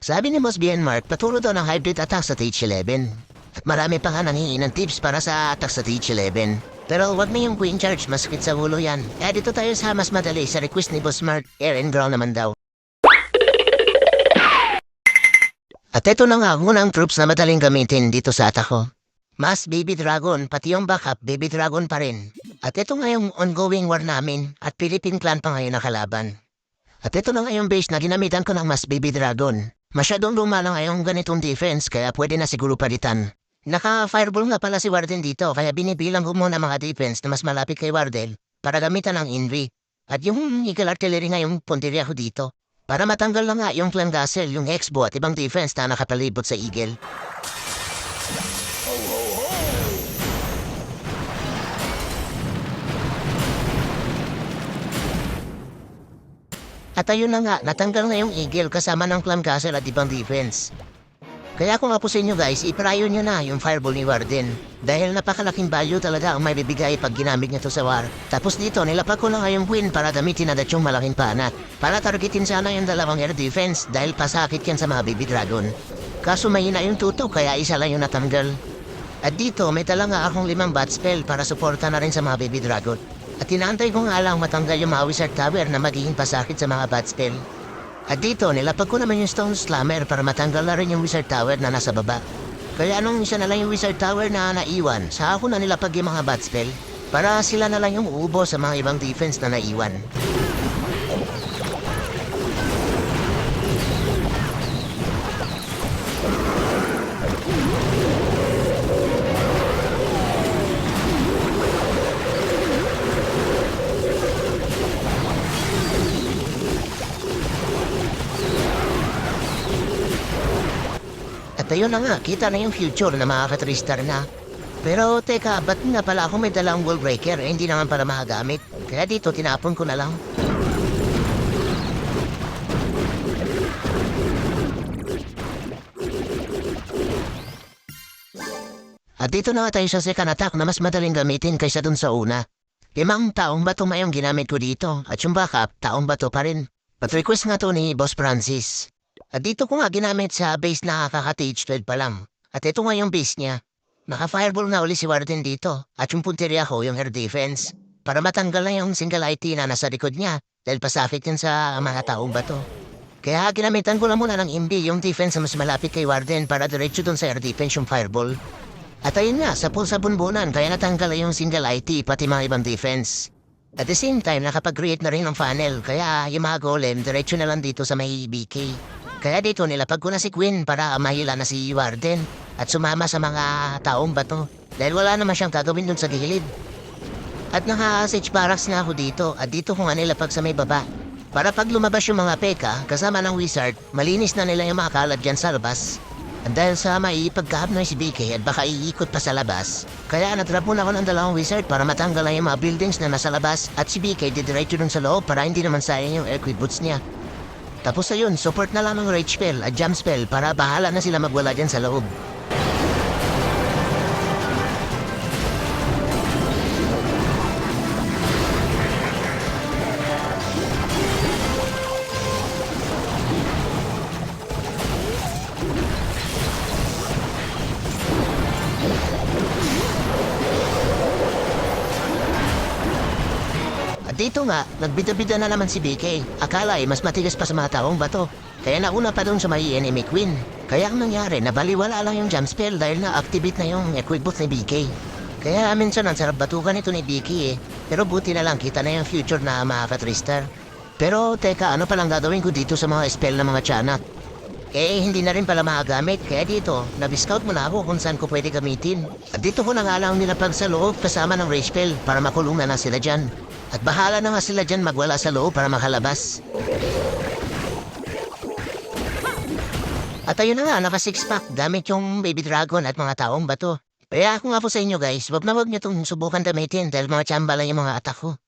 Sabi ni Boss BN Mark, paturo daw ng hybrid attack sa TH11. At marami pa nga nanghihingi ng tips para sa attack sa TH11. Pero wag na yung Queen Charge, masakit sa ulo yan. Kaya dito tayo sa mas madali sa request ni Boss Mark, air and ground naman daw. At ito na nga unang troops na madaling gamitin dito sa attack ko. Mas Baby Dragon, pati yung backup, Baby Dragon pa rin. At ito nga yung ongoing war namin at Philippine clan pa ngayon na kalaban. At ito na nga yung base na ginamitan ko ng Mas Baby Dragon. Masyadong luma na nga yung ganitong defense kaya pwede na siguro palitan. Naka-fireball nga pala si Wardell dito kaya binibilang ko muna mga defense na mas malapit kay Wardell para gamitan ng Envy. At yung Eagle Artillery nga yung punteriya ko dito. Para matanggal na nga yung Clan Gasel, yung Expo at ibang defense na nakapalibot sa Eagle. At ayun na nga, natanggal na yung Eagle kasama ng Clan Castle at ibang defense. Kaya kung nga po sa inyo guys, iprayo nyo na yung Fireball ni Warden. Dahil napakalaking value talaga ang may bibigay pag ginamit nyo to sa war. Tapos dito, nilapag ko na nga yung Queen para gamitin na yung malaking panat. Para targetin sana yung dalawang air defense dahil pasakit yan sa mga Baby Dragon. Kaso mahina yung tutok kaya isa lang yung natanggal. At dito, may tala nga akong 5 bat spell para suporta na rin sa mga Baby Dragon. At inaantay ko nga lang matanggal yung mga Wizard Tower na magiging pasakit sa mga bad spell. At dito, nilapag ko naman yung Stone Slammer para matanggal na rin yung Wizard Tower na nasa baba. Kaya anong isa na lang yung Wizard Tower na naiwan, sa ako na nilapag yung mga bad spell para sila na lang yung uubo sa mga ibang defense na naiwan. At ayun na nga, kita na yung future na mga ka-3-star na. Pero teka, ba't nga pala ako may dalang wall breaker? Hindi naman pala makagamit. Kaya dito, tinapon ko na lang. At dito na nga tayo sa second attack na mas madaling gamitin kaysa dun sa una. 5 taong bato mayong ginamit ko dito. At yung backup, taong bato pa rin. At request nga to ni Boss Francis. At dito ko nga ginamit sa base na kaka-TH12 pa lang. At ito nga yung base niya. Naka-fireball na uli si Warden dito. At yung punteriya ko, yung air defense. Para matanggal na yung single IT na nasa likod niya. Dahil pasakit yun sa mga taong bato. Kaya ginamitan ko lang muna ng MB yung defense na mas malapit kay Warden para diretso dun sa air defense yung fireball. At ayun nga, sa pool sa bunbunan kaya natanggal na yung single IT pati mga ibang defense. At the same time, nakapag-create na rin ng funnel. Kaya yung mga golem, diretso na lang dito sa may BK. Kaya dito nilapag ko na si Queen para mahila na si Warden at sumama sa mga taong bato dahil wala naman siyang gagawin dun sa gilid. At naka-siege barracks na ako dito at dito ko nga nilapag sa may baba. Para pag lumabas yung mga peka kasama ng wizard, malinis na nila yung mga kalat dyan sa labas. At dahil sa maipagkahap na si BK at baka iikot pa sa labas, kaya natrap muna ako ng 2 wizard para matanggal na yung mga buildings na nasa labas at si BK didiretso dun sa loob para hindi naman sayang yung equip boots niya. Tapos ayun, support na lang ng rage spell at jump spell para bahala na sila magwala dyan sa loob. Dito nga, nagbida-bida na naman si BK. Akala ay mas matigas pa sa mga taong bato. Kaya nauna pa doon sa may enemy queen. Kaya ang nangyari, nabaliwala lang yung jump spell dahil na-activate na yung equip booth ni BK. Kaya minsan ang sarap batukan ito ni BK eh. Pero buti na lang kita na yung future na mga ka-3-star. Pero teka, ano palang gagawin ko dito sa mga spell ng mga tiyanak? Eh, hindi na rin pala makagamit. Kaya dito, nag-scout muna ako kung saan ko pwede gamitin. At dito ko na nga lang nilapag sa loob kasama ng rage spell para makulong na sila dyan. At bahala na nga sila dyan magwala sa loob para makalabas. At ayun na nga, naka 6-pack gamit yung Baby Dragon at mga taong bato. Kaya ako nga po sa inyo guys, wag na wag nyo itong subukan gamitin dahil mga tsamba lang yung mga attack ko.